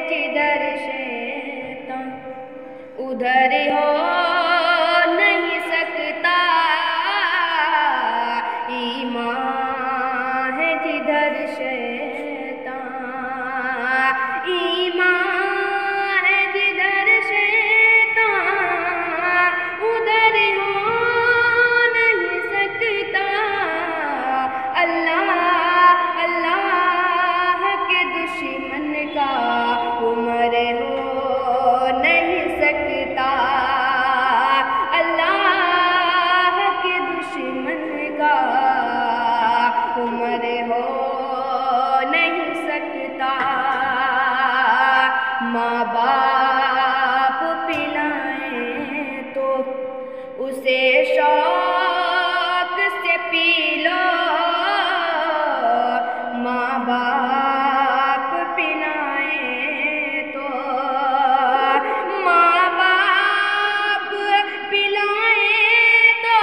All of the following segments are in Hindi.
जिधर शैतान उधर हो नहीं सकता। ईमान है जिधर शैतान, ईमान है जिधर शैतान उधर हो नहीं सकता। अल्लाह अल्लाह के दुश्मन का उमर हो नहीं सकता। अल्लाह के दुश्मन का उमर हो नहीं सकता। माँ बाप पिलाएं तो उसे शौक से पी लो। माँ बाप पिलाएं तो, माँ बाप पिलाएं तो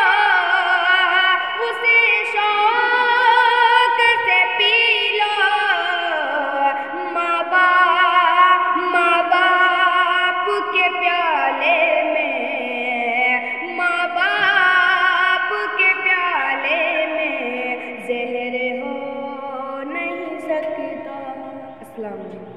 उसे शौक से पी लो। माँ बाप के प्याले में, माँ बाप के प्याले में ज़हर हो नहीं सकता। अस्सलाम वालेकुम।